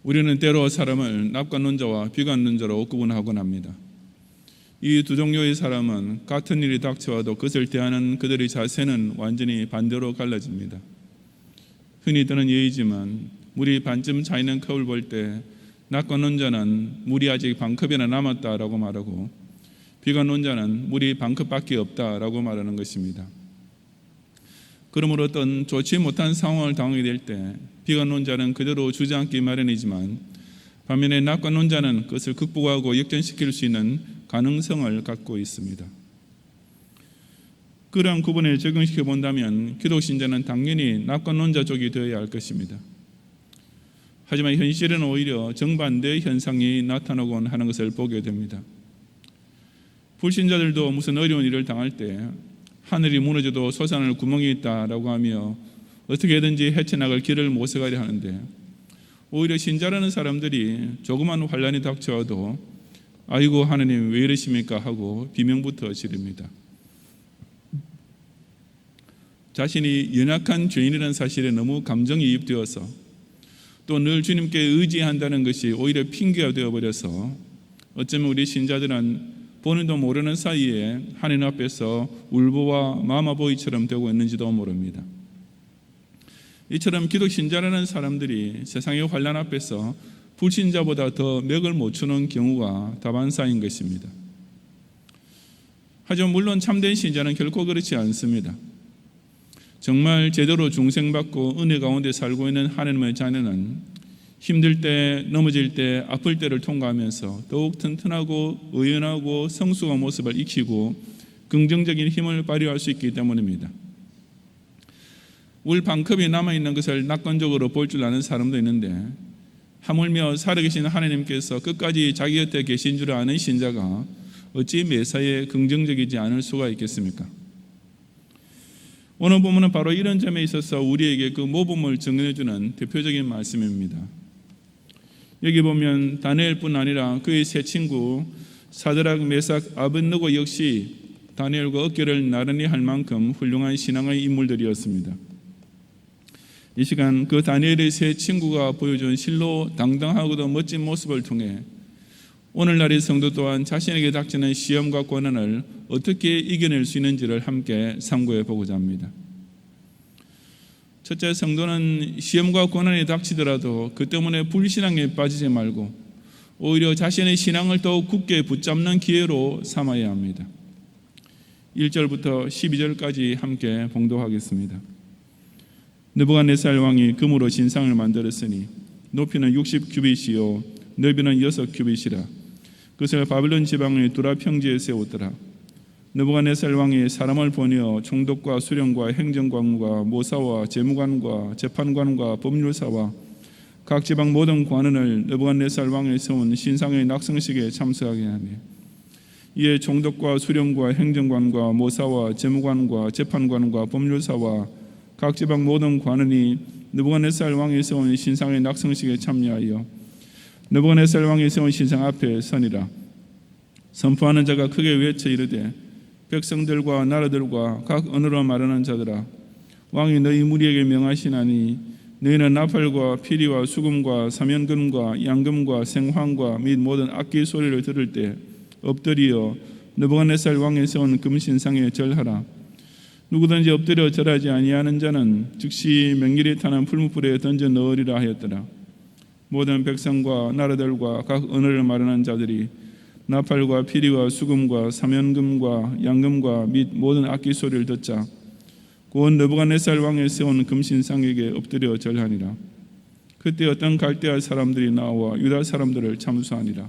우리는 때로 사람을 납관론자와 비관론자로 구분하곤 합니다. 이 두 종류의 사람은 같은 일이 닥쳐와도 그것을 대하는 그들의 자세는 완전히 반대로 갈라집니다. 흔히 드는 예이지만 물이 반쯤 차이는 컵을 볼 때 납관론자는 물이 아직 반컵이나 남았다라고 말하고 비관론자는 물이 반컵밖에 없다라고 말하는 것입니다. 그러므로 어떤 좋지 못한 상황을 당하게 될 때 비관론자는 그대로 주저앉기 마련이지만 반면에 납관론자는 그것을 극복하고 역전시킬 수 있는 가능성을 갖고 있습니다. 그러한 구분을 적용시켜 본다면 기독신자는 당연히 납관론자 쪽이 되어야 할 것입니다. 하지만 현실은 오히려 정반대의 현상이 나타나곤 하는 것을 보게 됩니다. 불신자들도 무슨 어려운 일을 당할 때 하늘이 무너져도 솟아날 구멍이 있다라고 하며 어떻게든지 헤쳐나갈 길을 모색하려 하는데 오히려 신자라는 사람들이 조그만 환란이 닥쳐와도 아이고 하나님 왜 이러십니까 하고 비명부터 지릅니다. 자신이 연약한 죄인이라는 사실에 너무 감정이입되어서 또 늘 주님께 의지한다는 것이 오히려 핑계가 되어버려서 어쩌면 우리 신자들은 보는도 모르는 사이에 하나님 앞에서 울보와 마마보이처럼 되고 있는지도 모릅니다. 이처럼 기독신자라는 사람들이 세상의 환난 앞에서 불신자보다 더 맥을 못 추는 경우가 다반사인 것입니다. 하지만 물론 참된 신자는 결코 그렇지 않습니다. 정말 제대로 중생받고 은혜 가운데 살고 있는 하나님의 자녀는 힘들 때, 넘어질 때, 아플 때를 통과하면서 더욱 튼튼하고 의연하고 성숙한 모습을 익히고 긍정적인 힘을 발휘할 수 있기 때문입니다. 물 반컵이 남아있는 것을 낙관적으로 볼 줄 아는 사람도 있는데 하물며 살아계신 하나님께서 끝까지 자기 곁에 계신 줄 아는 신자가 어찌 매사에 긍정적이지 않을 수가 있겠습니까? 오늘 본문은 바로 이런 점에 있어서 우리에게 그 모범을 증언해주는 대표적인 말씀입니다. 여기 보면 다니엘뿐 아니라 그의 세 친구 사드락, 메삭, 아벳느고 역시 다니엘과 어깨를 나란히 할 만큼 훌륭한 신앙의 인물들이었습니다. 이 시간 그 다니엘의 세 친구가 보여준 실로 당당하고도 멋진 모습을 통해 오늘날의 성도 또한 자신에게 닥치는 시험과 고난을 어떻게 이겨낼 수 있는지를 함께 참고해 보고자 합니다. 첫째, 성도는 시험과 고난이 닥치더라도 그 때문에 불신앙에 빠지지 말고 오히려 자신의 신앙을 더욱 굳게 붙잡는 기회로 삼아야 합니다. 1절부터 12절까지 함께 봉독하겠습니다. 느부갓네살 왕이 금으로 신상을 만들었으니 높이는 60규빗이요 너비는 6규빗이라. 그것을 바빌론 지방의 두라 평지에 세웠더라. 느부갓네살 왕이 사람을 보내어 총독과 수령과 행정관과 모사와 재무관과 재판관과 법률사와 각 지방 모든 관원을 느부갓네살 왕이 세운 신상의 낙성식에 참석하게 하며 이에 총독과 수령과 행정관과 모사와 재무관과 재판관과 법률사와 각 지방 모든 관원이 느부갓네살 왕이 세운 신상의 낙성식에 참여하여 느부갓네살 왕이 세운 신상 앞에 서니라. 선포하는 자가 크게 외쳐 이르되 백성들과 나라들과 각 언어로 말하는 자들아 왕이 너희 무리에게 명하시나니 너희는 나팔과 피리와 수금과 사면금과 양금과 생황과 및 모든 악기 소리를 들을 때 엎드리어 느부갓네살 왕이 세운 금신상에 절하라. 누구든지 엎드려 절하지 아니하는 자는 즉시 맹렬히 타는 풀무불에 던져 넣으리라 하였더라. 모든 백성과 나라들과 각 언어를 말하는 자들이 나팔과 피리와 수금과 사면금과 양금과 및 모든 악기 소리를 듣자 곧 느부갓네살 왕이 세운 금신상에게 엎드려 절하니라. 그때 어떤 갈대아 사람들이 나와 유다 사람들을 참수하니라.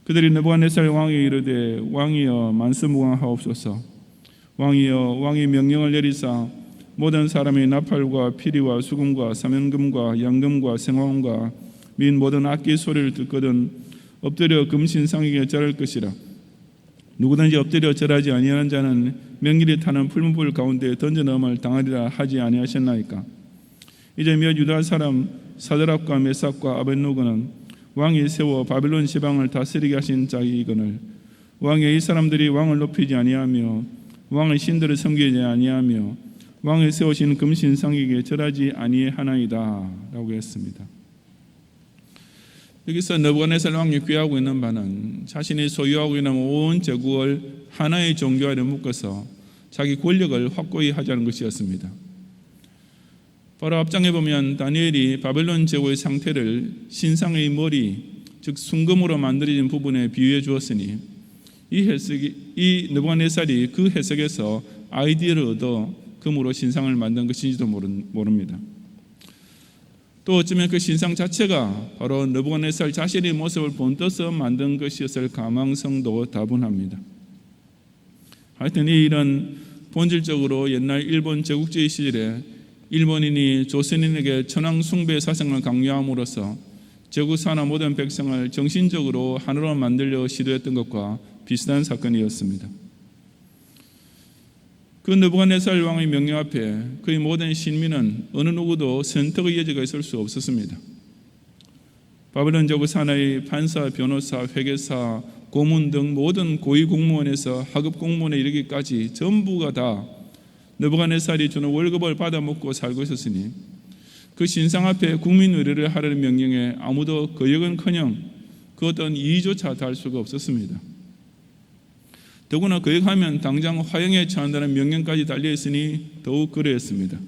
그들이 느부갓네살 왕이 이르되 왕이여 만수무강하옵소서. 왕이여 왕이 명령을 내리사 모든 사람이 나팔과 피리와 수금과 사면금과 양금과 생황과 및 모든 악기 소리를 듣거든 엎드려 금신상에게 절할 것이라. 누구든지 엎드려 절하지 아니하는 자는 맹렬히 타는 풀무불 가운데 던져 넣음을 당하리라 하지 아니하셨나이까. 이제 몇 유다 사람 사드락과 메삭과 아벳느고는 왕이 세워 바빌론 지방을 다스리게 하신 자이거늘 왕의 이 사람들이 왕을 높이지 아니하며 왕의 신들을 섬기지 아니하며 왕이 세우신 금신상에게 절하지 아니하나이다 라고 했습니다. 여기서 느부갓네살 왕이 꾀하고 있는 바는 자신이 소유하고 있는 온 제국을 하나의 종교 아래 묶어서 자기 권력을 확고히 하자는 것이었습니다. 바로 앞장에 보면 다니엘이 바벨론 제국의 상태를 신상의 머리, 즉 순금으로 만들어진 부분에 비유해 주었으니 이 느부갓네살이 그 해석에서 아이디어를 얻어 금으로 신상을 만든 것인지도 모릅니다. 또 어쩌면 그 신상 자체가 바로 느부갓네살 자신의 모습을 본떠서 만든 것이었을 가망성도 다분합니다. 하여튼 이 일은 본질적으로 옛날 일본 제국주의 시절에 일본인이 조선인에게 천황 숭배 사상을 강요함으로써 제국 산하 모든 백성을 정신적으로 하나로 만들려 시도했던 것과 비슷한 사건이었습니다. 그 느부갓네살 왕의 명령 앞에 그의 모든 신민은 어느 누구도 선택의 여지가 있을 수 없었습니다. 바벨론 제국 산하의 판사, 변호사, 회계사, 고문 등 모든 고위 공무원에서 하급 공무원에 이르기까지 전부가 다 느부갓네살이 주는 월급을 받아먹고 살고 있었으니 그 신상 앞에 국민 의례를 하라는 명령에 아무도 거역은커녕 그 어떤 이의조차 달 수가 없었습니다. 더구나 거역하면 당장 화형에 처한다는 명령까지 달려있으니 더욱 그러했습니다.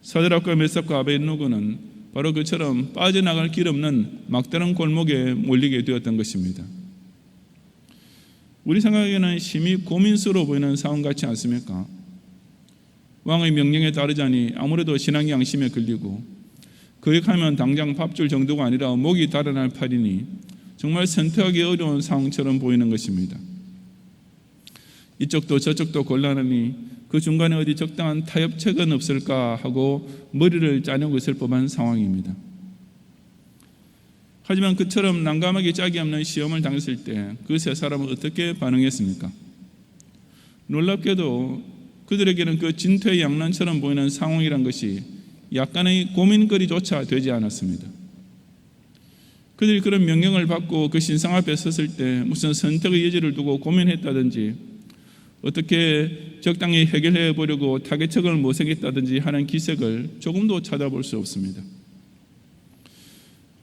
사드락과 메삭과 아벳느고는 바로 그처럼 빠져나갈 길 없는 막다른 골목에 몰리게 되었던 것입니다. 우리 생각에는 심히 고민스러워 보이는 상황 같지 않습니까? 왕의 명령에 따르자니 아무래도 신앙 양심에 걸리고 거역하면 당장 밥 줄 정도가 아니라 목이 달아날 판이니 정말 선택하기 어려운 상황처럼 보이는 것입니다. 이쪽도 저쪽도 곤란하니 그 중간에 어디 적당한 타협책은 없을까 하고 머리를 짜내고 있을 법한 상황입니다. 하지만 그처럼 난감하게 짝이 없는 시험을 당했을 때 그 세 사람은 어떻게 반응했습니까? 놀랍게도 그들에게는 그 진퇴양난처럼 보이는 상황이란 것이 약간의 고민거리조차 되지 않았습니다. 그들이 그런 명령을 받고 그 신상 앞에 섰을 때 무슨 선택의 여지를 두고 고민했다든지 어떻게 적당히 해결해 보려고 타개책을 모색했다든지 하는 기색을 조금도 찾아볼 수 없습니다.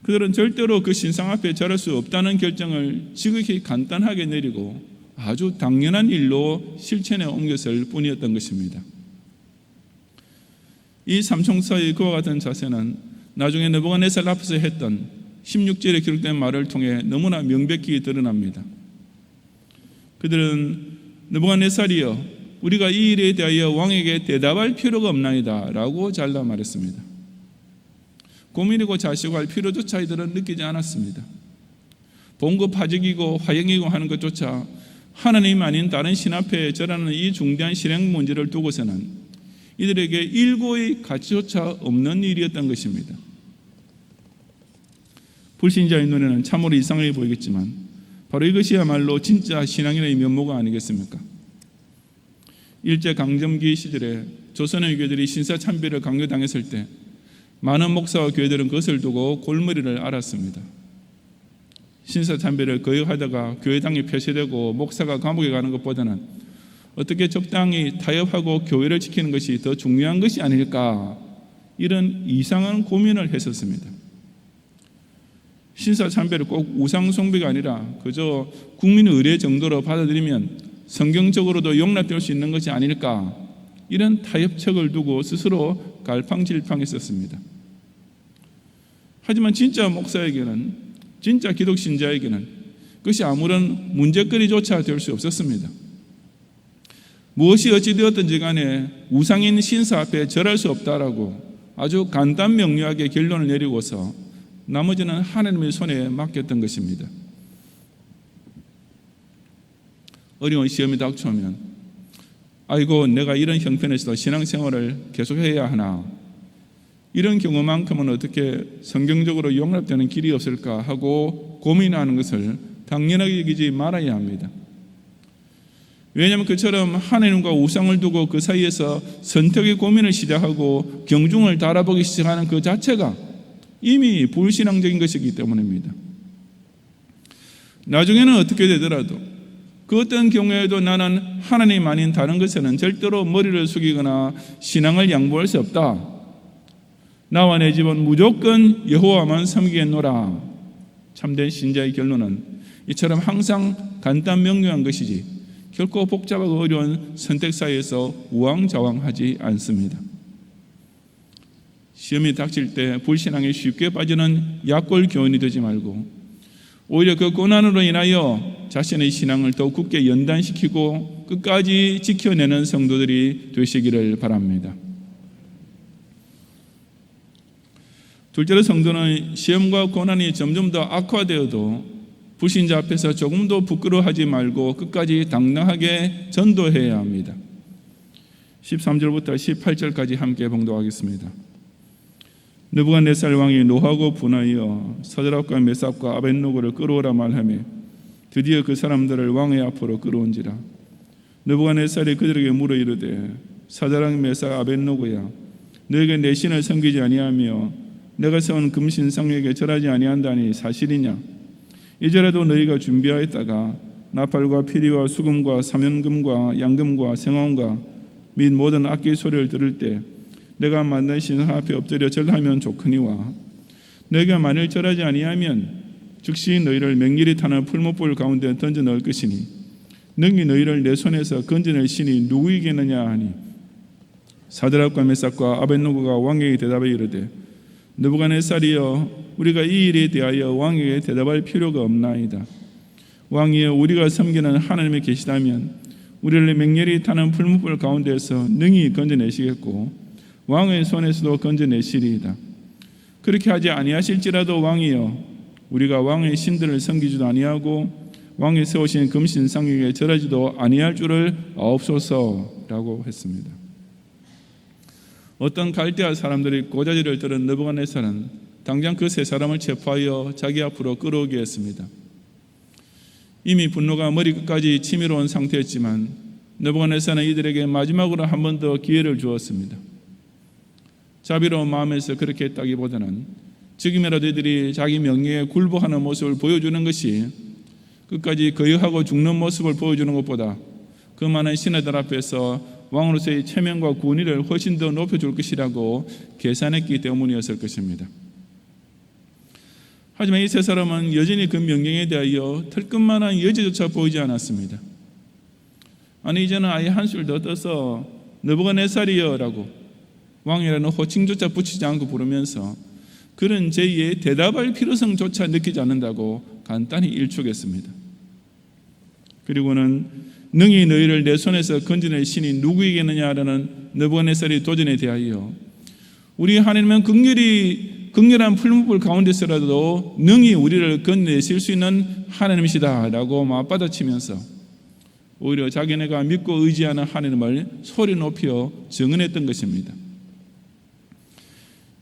그들은 절대로 그 신상 앞에 절할 수 없다는 결정을 지극히 간단하게 내리고 아주 당연한 일로 실천에 옮겼을 뿐이었던 것입니다. 이 삼총사의 그와 같은 자세는 나중에 느부갓네살 앞에서 했던 16절에 기록된 말을 통해 너무나 명백히 드러납니다. 그들은 느부갓네살이여 우리가 이 일에 대하여 왕에게 대답할 필요가 없나이다 라고 잘라 말했습니다. 고민이고 자시고 필요조차 이들은 느끼지 않았습니다. 봉고 파직이고 화형이고 하는 것조차 하나님 아닌 다른 신 앞에 절하는 이 중대한 실행 문제를 두고서는 이들에게 일고의 가치조차 없는 일이었던 것입니다. 불신자의 눈에는 참으로 이상해 보이겠지만 바로 이것이야말로 진짜 신앙인의 면모가 아니겠습니까? 일제강점기 시절에 조선의 교회들이 신사참배를 강요당했을 때 많은 목사와 교회들은 그것을 두고 골머리를 앓았습니다. 신사참배를 거역하다가 교회당이 폐쇄되고 목사가 감옥에 가는 것보다는 어떻게 적당히 타협하고 교회를 지키는 것이 더 중요한 것이 아닐까, 이런 이상한 고민을 했었습니다. 신사참배를 꼭 우상숭배가 아니라 그저 국민 의례 정도로 받아들이면 성경적으로도 용납될 수 있는 것이 아닐까, 이런 타협책을 두고 스스로 갈팡질팡했었습니다. 하지만 진짜 목사에게는, 진짜 기독신자에게는 그것이 아무런 문제거리조차 될 수 없었습니다. 무엇이 어찌되었든지 간에 우상인 신사 앞에 절할 수 없다라고 아주 간단 명료하게 결론을 내리고서 나머지는 하나님의 손에 맡겼던 것입니다. 어려운 시험이 닥쳐오면 아이고 내가 이런 형편에서도 신앙생활을 계속해야 하나, 이런 경우만큼은 어떻게 성경적으로 용납되는 길이 없을까 하고 고민하는 것을 당연하게 여기지 말아야 합니다. 왜냐하면 그처럼 하나님과 우상을 두고 그 사이에서 선택의 고민을 시작하고 경중을 달아보기 시작하는 그 자체가 이미 불신앙적인 것이기 때문입니다. 나중에는 어떻게 되더라도 그 어떤 경우에도 나는 하나님 아닌 다른 것에는 절대로 머리를 숙이거나 신앙을 양보할 수 없다, 나와 내 집은 무조건 여호와만 섬기겠노라. 참된 신자의 결론은 이처럼 항상 간단 명료한 것이지 결코 복잡하고 어려운 선택 사이에서 우왕좌왕하지 않습니다. 시험이 닥칠 때 불신앙에 쉽게 빠지는 약골 교인이 되지 말고 오히려 그 고난으로 인하여 자신의 신앙을 더욱 굳게 연단시키고 끝까지 지켜내는 성도들이 되시기를 바랍니다. 둘째로, 성도는 시험과 고난이 점점 더 악화되어도 불신자 앞에서 조금도 부끄러워하지 말고 끝까지 당당하게 전도해야 합니다. 13절부터 18절까지 함께 봉독하겠습니다. 느부갓네살 왕이 노하고 분하여 사드락과 메삭과 아벳노고를 끌어오라 말하며 드디어 그 사람들을 왕의 앞으로 끌어온지라. 느부갓네살이 그들에게 물어 이르되 사드락 메삭 아벳노고야, 너에게 내 신을 섬기지 아니하며 내가 세운 금신상에게 절하지 아니한다니 사실이냐? 이제라도 너희가 준비하였다가 나팔과 피리와 수금과 사면금과 양금과 생황과 및 모든 악기 소리를 들을 때 내가 만든 신 앞에 엎드려 절하면 좋거니와, 너희가 만일 절하지 아니하면 즉시 너희를 맹렬히 타는 풀무불 가운데 던져 넣을 것이니 능히 너희를 내 손에서 건져낼 신이 누구이겠느냐 하니, 사드락과 메삭과 아벳노고가 왕에게 대답해 이르되 느부갓네살이여, 우리가 이 일에 대하여 왕에게 대답할 필요가 없나이다. 왕이여, 우리가 섬기는 하나님이 계시다면 우리를 맹렬히 타는 풀무불 가운데서 능히 건져내시겠고 왕의 손에서도 건져내시리이다. 그렇게 하지 아니하실지라도 왕이여, 우리가 왕의 신들을 섬기지도 아니하고 왕이 세우신 금신상에게 절하지도 아니할 줄을 아옵소서라고 했습니다. 어떤 갈대아 사람들이 고자질을 들은 느부갓네살은 당장 그 세 사람을 체포하여 자기 앞으로 끌어오게 했습니다. 이미 분노가 머리끝까지 치밀어 온 상태였지만 느부갓네살은 이들에게 마지막으로 한 번 더 기회를 주었습니다. 자비로운 마음에서 그렇게 했다기보다는 지금이라도 이들이 자기 명예에 굴복하는 모습을 보여주는 것이 끝까지 거역하고 죽는 모습을 보여주는 것보다 그 많은 신하들 앞에서 왕으로서의 체면과 군의를 훨씬 더 높여줄 것이라고 계산했기 때문이었을 것입니다. 하지만 이 세 사람은 여전히 그 명령에 대하여 털끝만한 여지조차 보이지 않았습니다. 아니, 이제는 아예 한술 더 떠서 느부갓네살이여라고 왕이라는 호칭조차 붙이지 않고 부르면서 그런 제의에 대답할 필요성조차 느끼지 않는다고 간단히 일축했습니다. 그리고는 능히 너희를 내 손에서 건져낼 신이 누구이겠느냐라는 느부갓네살의 도전에 대하여 우리 하나님은 극렬한 풀무불 가운데서라도 능히 우리를 건져내실 수 있는 하나님이시다라고 맞받아치면서 오히려 자기네가 믿고 의지하는 하나님을 소리 높여 증언했던 것입니다.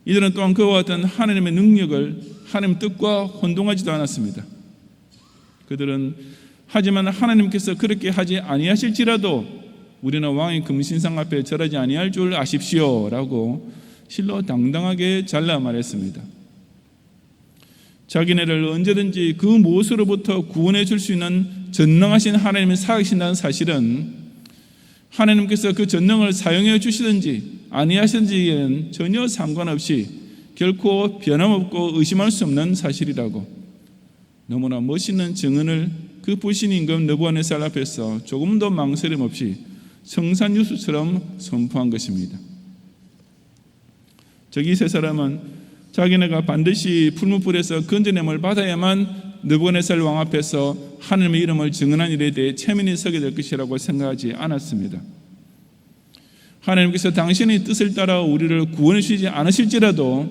이들은 또한 그와 같은 하나님의 능력을 하나님 뜻과 혼동하지도 않았습니다. 그들은 하지만 하나님께서 그렇게 하지 아니하실지라도 우리는 왕의 금신상 앞에 절하지 아니할 줄 아십시오라고 실로 당당하게 잘라 말했습니다. 자기네를 언제든지 그 무엇으로부터 구원해 줄 수 있는 전능하신 하나님이 살아계신다는 사실은 하나님께서 그 전능을 사용해 주시든지 아니하시든지에는 전혀 상관없이 결코 변함없고 의심할 수 없는 사실이라고 너무나 멋있는 증언을 그 불신 임금 느부갓네살 앞에서 조금 더 망설임 없이 성산유수처럼 선포한 것입니다. 저기 세 사람은 자기네가 반드시 풀무불에서 건져냄을 받아야만 느부갓네살 왕 앞에서 하나님의 이름을 증언한 일에 대해 체면이 서게 될 것이라고 생각하지 않았습니다. 하나님께서 당신의 뜻을 따라 우리를 구원해 주시지 않으실지라도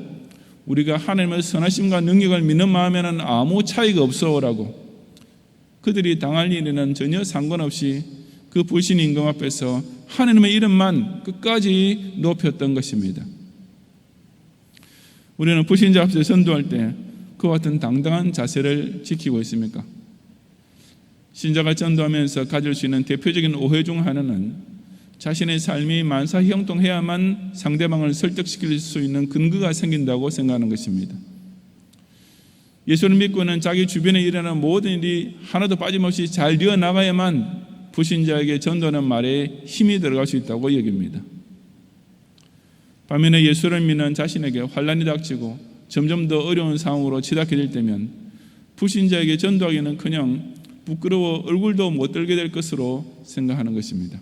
우리가 하나님의 선하심과 능력을 믿는 마음에는 아무 차이가 없어라고 그들이 당할 일에는 전혀 상관없이 그 불신 임금 앞에서 하나님의 이름만 끝까지 높였던 것입니다. 우리는 불신자 앞에서 전도할 때 그와 같은 당당한 자세를 지키고 있습니까? 신자가 전도하면서 가질 수 있는 대표적인 오해 중 하나는 자신의 삶이 만사형통해야만 상대방을 설득시킬 수 있는 근거가 생긴다고 생각하는 것입니다. 예수를 믿고 있는 자기 주변에 일어나는 모든 일이 하나도 빠짐없이 잘 되어 나가야만 불신자에게 전도하는 말에 힘이 들어갈 수 있다고 여깁니다. 반면에 예수를 믿는 자신에게 환난이 닥치고 점점 더 어려운 상황으로 치닫게 될 때면 불신자에게 전도하기는커녕 부끄러워 얼굴도 못 들게 될 것으로 생각하는 것입니다.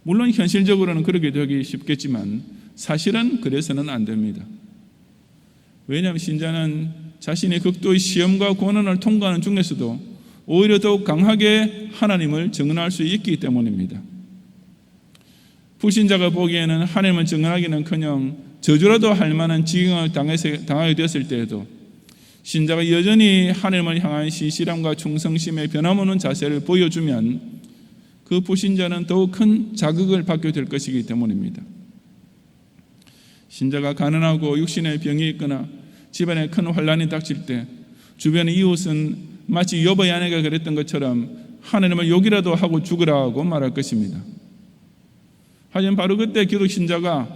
물론 현실적으로는 그렇게 되기 쉽겠지만 사실은 그래서는 안 됩니다. 왜냐하면 신자는 자신의 극도의 시험과 고난을 통과하는 중에서도 오히려 더욱 강하게 하나님을 증언할 수 있기 때문입니다. 불신자가 보기에는 하나님을 증언하기는커녕 저주라도 할 만한 지경을 당하게 되었을 때에도 신자가 여전히 하나님을 향한 신실함과 충성심의 변함없는 자세를 보여주면 그 불신자는 더욱 큰 자극을 받게 될 것이기 때문입니다. 신자가 가난하고 육신의 병이 있거나 집안에 큰 환난이 닥칠 때 주변의 이웃은 마치 욥의 아내가 그랬던 것처럼 하나님을 욕이라도 하고 죽으라고 말할 것입니다. 하지만 바로 그때 기독 신자가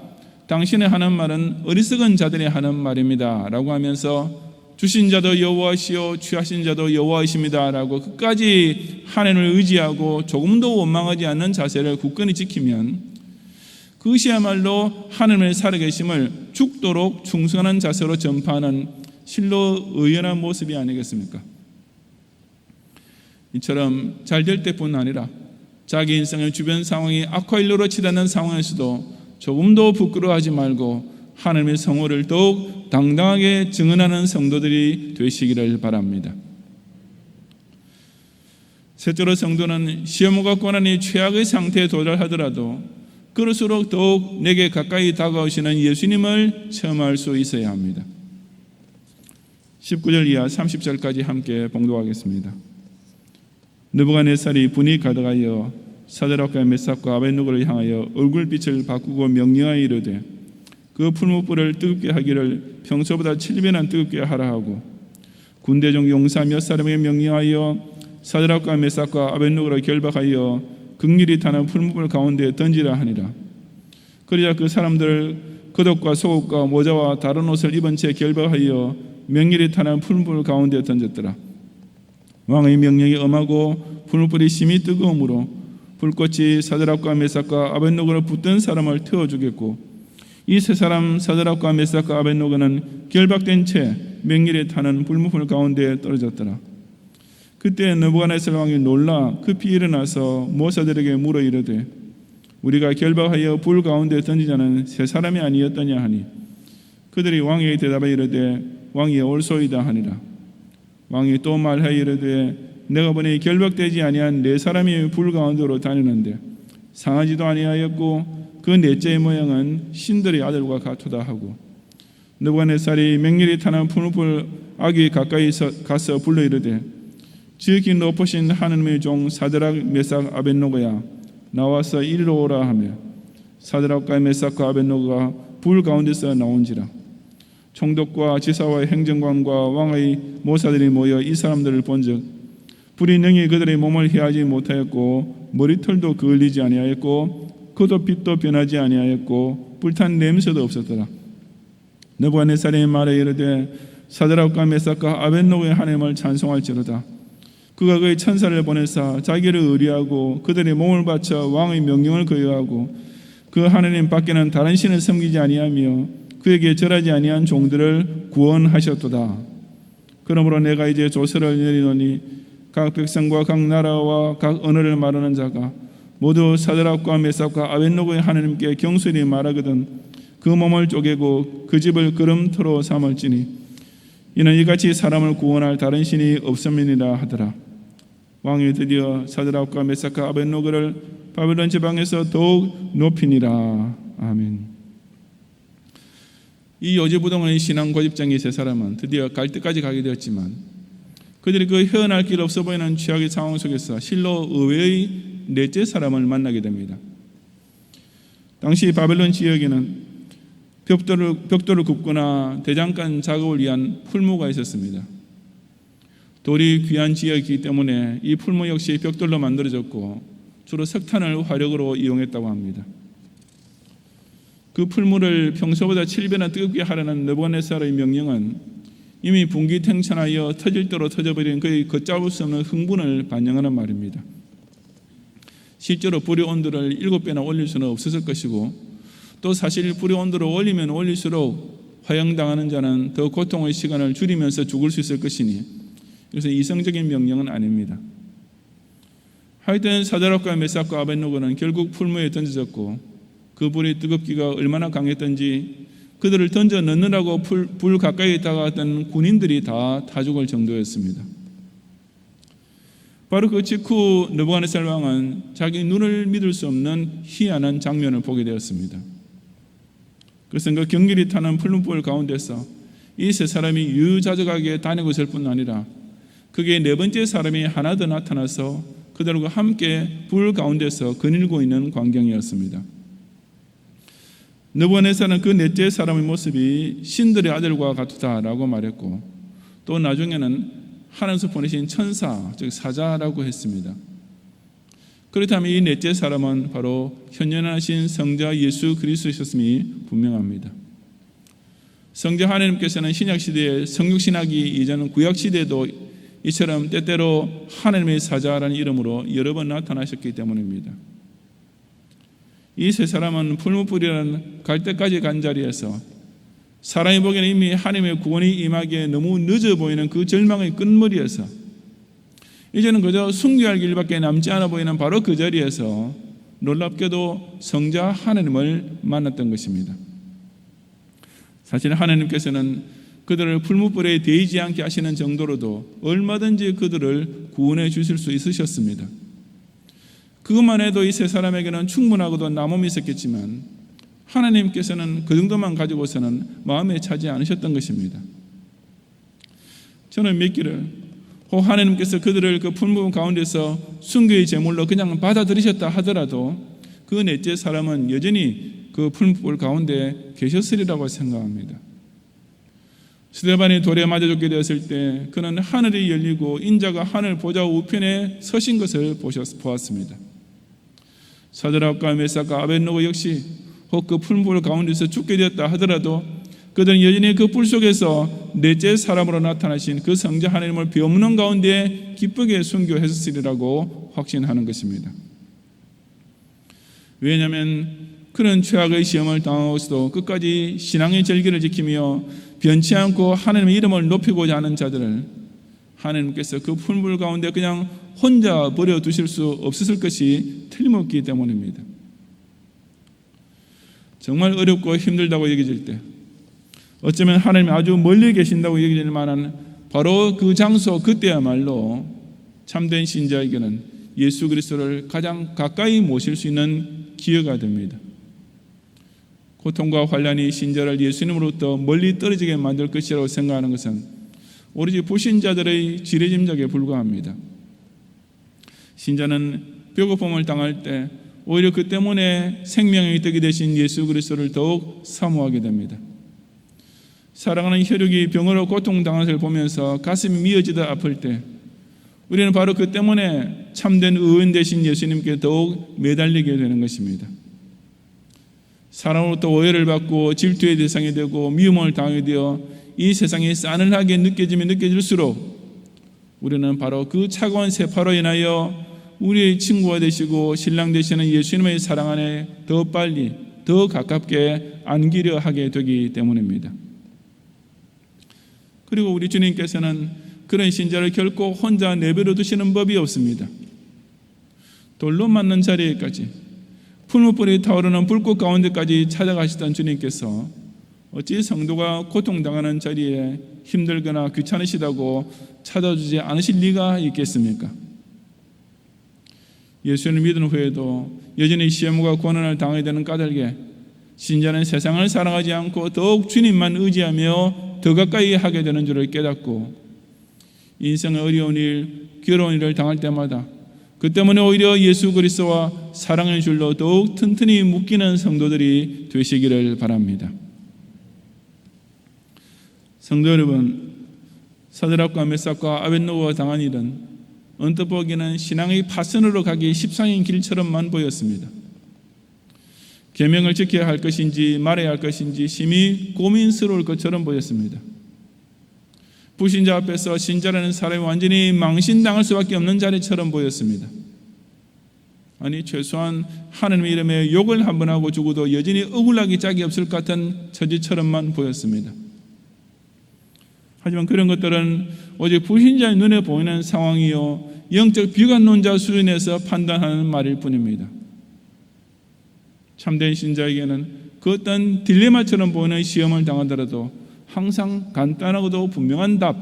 당신의 하는 말은 어리석은 자들이 하는 말입니다 라고 하면서 주신 자도 여호와시요 취하신 자도 여호와이십니다 라고 끝까지 하나님을 의지하고 조금도 원망하지 않는 자세를 굳건히 지키면 그것이야말로 하나님의 살아계심을 죽도록 충성하는 자세로 전파하는 실로 의연한 모습이 아니겠습니까? 이처럼 잘 될 때뿐 아니라 자기 인생의 주변 상황이 악화일로로 치닫는 상황에서도 조금도 부끄러워하지 말고 하나님의 성호를 더욱 당당하게 증언하는 성도들이 되시기를 바랍니다. 셋째로, 성도는 시험과 고난이 최악의 상태에 도달하더라도 그럴수록 더욱 내게 가까이 다가오시는 예수님을 체험할 수 있어야 합니다. 19절 이하 30절까지 함께 봉독하겠습니다. 느부갓네살이 분이 가득하여 사드락과 메삭과 아벳느고를 향하여 얼굴빛을 바꾸고 명령하여 이르되 그 풀무불을 뜨겁게 하기를 평소보다 7배나 뜨겁게 하라 하고 군대중 용사 몇 사람에게 명령하여 사드락과 메삭과 아벳느고를 결박하여 극렬히 타는 풀무불 가운데 던지라 하니라. 그러자 그 사람들을 겉옷과 속옷과 모자와 다른 옷을 입은 채 결박하여 명렬히 타는 풀무불 가운데 던졌더라. 왕의 명령이 엄하고 풀무불이 심히 뜨거움으로 불꽃이 사드락과 메삭과 아벳느고를 붙든 사람을 태워 주겠고 이 세 사람 사드락과 메삭과 아벳느고는 결박된 채 맹렬히 타는 불무불 가운데 떨어졌더라. 그때 느부갓네살 왕이 놀라 급히 일어나서 모사들에게 물어 이르되 우리가 결박하여 불 가운데 던진 자는 세 사람이 아니었더냐 하니 그들이 왕에게 대답하여 이르되 왕이 옳소이다 하니라. 왕이 또 말하여 이르되 내가 보니 결박되지 아니한 네 사람이 불 가운데로 다니는데 상하지도 아니하였고 그 넷째의 모양은 신들의 아들과 같도다 하고 느부갓네살이 맹렬히 타는 풀무불 아귀 가까이 가서 불러 이르되 지극히 높으신 하느님의 종 사드락 메삭 아벳느고야 나와서 이리로 오라 하며 사드락과 메삭과 아벳느고가 불 가운데서 나온지라. 총독과 지사와 행정관과 왕의 모사들이 모여 이 사람들을 본즉 불이 능히 그들의 몸을 해하지 못하였고 머리털도 그을리지 아니하였고 겉옷빛도 변하지 아니하였고 불탄 냄새도 없었더라. 느부갓네살이 말해 이르되 사드락과 메삭과 아벳느고의 하나님을 찬송할지로다. 그가 그의 천사를 보내사 자기를 의뢰하고 그들의 몸을 바쳐 왕의 명령을 거여하고 그 하나님 밖에는 다른 신을 섬기지 아니하며 그에게 절하지 아니한 종들을 구원하셨도다. 그러므로 내가 이제 조서를 내리노니 각 백성과 각 나라와 각 언어를 말하는 자가 모두 사드락과 메삭과 아벳느고의 하나님께 경솔히 말하거든 그 몸을 쪼개고 그 집을 걸음터로 삼을지니 이는 이같이 사람을 구원할 다른 신이 없음이니라 하더라. 왕이 드디어 사드락과 메삭과 아벳느고를 바벨론 지방에서 더욱 높이니라. 아멘. 이 요지부동의 신앙 고집장이 세 사람은 드디어 갈 때까지 가게 되었지만 그들이 그 헤어날 길 없어 보이는 최악의 상황 속에서 실로 의외의 넷째 사람을 만나게 됩니다. 당시 바벨론 지역에는 벽돌을 굽거나 대장간 작업을 위한 풀무가 있었습니다. 돌이 귀한 지역이기 때문에 이 풀무 역시 벽돌로 만들어졌고 주로 석탄을 화력으로 이용했다고 합니다. 그 풀무를 평소보다 7배나 뜨겁게 하라는 느부갓네살의 명령은 이미 분기탱천하여 터질 대로 터져버린 그의 걷잡을 수 없는 흥분을 반영하는 말입니다. 실제로 불의 온도를 7배나 올릴 수는 없었을 것이고 또 사실 불의 온도를 올리면 올릴수록 화형당하는 자는 더 고통의 시간을 줄이면서 죽을 수 있을 것이니 그래서 이성적인 명령은 아닙니다. 하여튼 사드락과 메삭과 아벳노고는 결국 풀무에 던져졌고 그 불이 뜨겁기가 얼마나 강했던지 그들을 던져 넣느라고 불 가까이 다가왔던 군인들이 다 죽을 정도였습니다. 바로 그 직후 느부갓네살 왕은 자기 눈을 믿을 수 없는 희한한 장면을 보게 되었습니다. 그래서 그 경길이 타는 풀무불 가운데서 이 세 사람이 유유자적하게 다니고 있을 뿐 아니라 그게 네 번째 사람이 하나 더 나타나서 그들과 함께 불 가운데서 거닐고 있는 광경이었습니다. 느부갓네살은 그 넷째 사람의 모습이 신들의 아들과 같다라고 말했고 또 나중에는 하늘에서 보내신 천사, 즉 사자라고 했습니다. 그렇다면 이 넷째 사람은 바로 현존하신 성자 예수 그리스도이셨음이 분명합니다. 성자 하나님께서는 신약시대에 성육신하기 이전 구약시대에도 이처럼 때때로 하나님의 사자라는 이름으로 여러 번 나타나셨기 때문입니다. 이 세 사람은 풀무불이라는 갈대까지 간 자리에서 사람이 보기에는 이미 하나님의 구원이 임하기에 너무 늦어 보이는 그 절망의 끝머리에서 이제는 그저 순교할 길밖에 남지 않아 보이는 바로 그 자리에서 놀랍게도 성자 하나님을 만났던 것입니다. 사실 하나님께서는 그들을 풀무불에 데이지 않게 하시는 정도로도 얼마든지 그들을 구원해 주실 수 있으셨습니다. 그것만 해도 이 세 사람에게는 충분하고도 남음이 있었겠지만 하나님께서는 그 정도만 가지고서는 마음에 차지 않으셨던 것입니다. 저는 믿기를 혹 하나님께서 그들을 그 풀무불 가운데서 순교의 제물로 그냥 받아들이셨다 하더라도 그 넷째 사람은 여전히 그 풀무불 가운데 계셨으리라고 생각합니다. 스데반이 돌에 맞아 죽게 되었을 때 그는 하늘이 열리고 인자가 하늘 보좌 우편에 서신 것을 보았습니다. 사드락과 메삭과 아벳노고 역시 혹 그 풀무불 가운데서 죽게 되었다 하더라도 그들은 여전히 그 불 속에서 넷째 사람으로 나타나신 그 성자 하나님을 비옵는 가운데 기쁘게 순교했으리라고 확신하는 것입니다. 왜냐하면 그런 최악의 시험을 당하고서도 끝까지 신앙의 절기를 지키며 변치 않고 하나님의 이름을 높이고자 하는 자들을 하나님께서 그 풀무불 가운데 그냥 혼자 버려두실 수 없었을 것이 틀림없기 때문입니다. 정말 어렵고 힘들다고 여겨질 때 어쩌면 하나님이 아주 멀리 계신다고 여겨질 만한 바로 그 장소 그때야말로 참된 신자에게는 예수 그리스도를 가장 가까이 모실 수 있는 기회가 됩니다. 고통과 환난이 신자를 예수님으로부터 멀리 떨어지게 만들 것이라고 생각하는 것은 오로지 불신자들의 지레짐작에 불과합니다. 신자는 배고픔을 당할 때 오히려 그 때문에 생명의 떡이 되신 예수 그리스도를 더욱 사모하게 됩니다. 사랑하는 혈육이 병으로 고통당하는 것을 보면서 가슴이 미어지듯 아플 때 우리는 바로 그 때문에 참된 의인 되신 예수님께 더욱 매달리게 되는 것입니다. 사람으로부터 오해를 받고 질투의 대상이 되고 미움을 당하게 되어 이 세상이 싸늘하게 느껴지면 느껴질수록 우리는 바로 그 차가운 세파로 인하여 우리의 친구가 되시고 신랑 되시는 예수님의 사랑 안에 더 빨리 더 가깝게 안기려 하게 되기 때문입니다. 그리고 우리 주님께서는 그런 신자를 결코 혼자 내버려 두시는 법이 없습니다. 돌로 맞는 자리에까지 풀무불이 타오르는 불꽃 가운데까지 찾아가시던 주님께서 어찌 성도가 고통당하는 자리에 힘들거나 귀찮으시다고 찾아주지 않으실 리가 있겠습니까? 예수를 믿은 후에도 여전히 시험과 고난을 당하게 되는 까닭에 신자는 세상을 사랑하지 않고 더욱 주님만 의지하며 더 가까이 하게 되는 줄을 깨닫고 인생의 어려운 일, 괴로운 일을 당할 때마다 그 때문에 오히려 예수 그리스도와 사랑의 줄로 더욱 튼튼히 묶이는 성도들이 되시기를 바랍니다. 성도 여러분, 사드락과 메삭과 아벳노고가 당한 일은 언뜻 보기에는 신앙의 파선으로 가기 십상인 길처럼만 보였습니다. 계명을 지켜야 할 것인지 말해야 할 것인지 심히 고민스러울 것처럼 보였습니다. 불신자 앞에서 신자라는 사람이 완전히 망신당할 수밖에 없는 자리처럼 보였습니다. 아니 최소한 하나님의 이름에 욕을 한 번 하고 죽어도 여전히 억울하기 짝이 없을 것 같은 처지처럼만 보였습니다. 하지만 그런 것들은 오직 불신자의 눈에 보이는 상황이요 영적 비관론자 수준에서 판단하는 말일 뿐입니다. 참된 신자에게는 그 어떤 딜레마처럼 보이는 시험을 당하더라도 항상 간단하고도 분명한 답,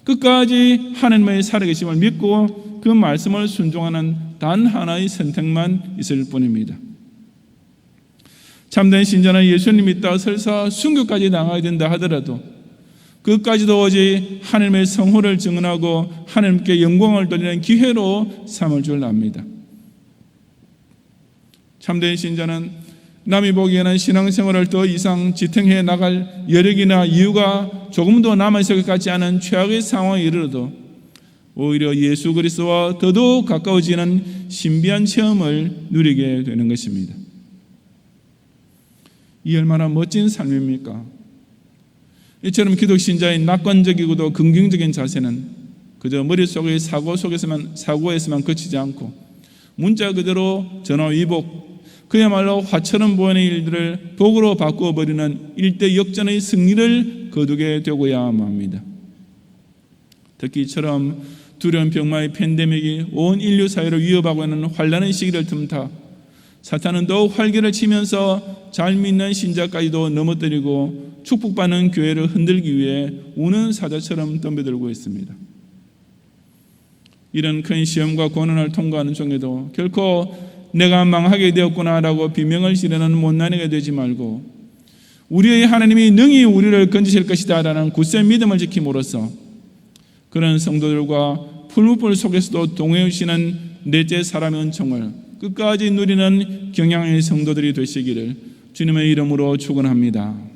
끝까지 하나님의 살아계심을 믿고 그 말씀을 순종하는 단 하나의 선택만 있을 뿐입니다. 참된 신자는 예수님 믿다 설사 순교까지 나가야 된다 하더라도 그까지도 오직 하나님의 성호를 증언하고 하나님께 영광을 돌리는 기회로 삼을 줄 압니다. 참된 신자는 남이 보기에는 신앙생활을 더 이상 지탱해 나갈 여력이나 이유가 조금도 남아있을 것 같지 않은 최악의 상황에 이르러도 오히려 예수 그리스도와 더더욱 가까워지는 신비한 체험을 누리게 되는 것입니다. 이 얼마나 멋진 삶입니까? 이처럼 기독신자의 낙관적이고도 긍정적인 자세는 그저 머릿속의 사고에서만 그치지 않고 문자 그대로 전화위복, 그야말로 화처럼 보이는 일들을 복으로 바꾸어버리는 일대 역전의 승리를 거두게 되고야 합니다. 특히 이처럼 두려운 병마의 팬데믹이 온 인류 사회를 위협하고 있는 환란의 시기를 틈타 사탄은 더욱 활개를 치면서 잘 믿는 신자까지도 넘어뜨리고 축복받는 교회를 흔들기 위해 우는 사자처럼 덤벼들고 있습니다. 이런 큰 시험과 고난을 통과하는 중에도 결코 내가 망하게 되었구나라고 비명을 지르는 못난이가 되지 말고 우리의 하나님이 능히 우리를 건지실 것이다 라는 굳센 믿음을 지킴으로써 그런 성도들과 풀무불 속에서도 동행해 주시는 넷째 사람의 은총을 끝까지 누리는 경향의 성도들이 되시기를 주님의 이름으로 축원합니다.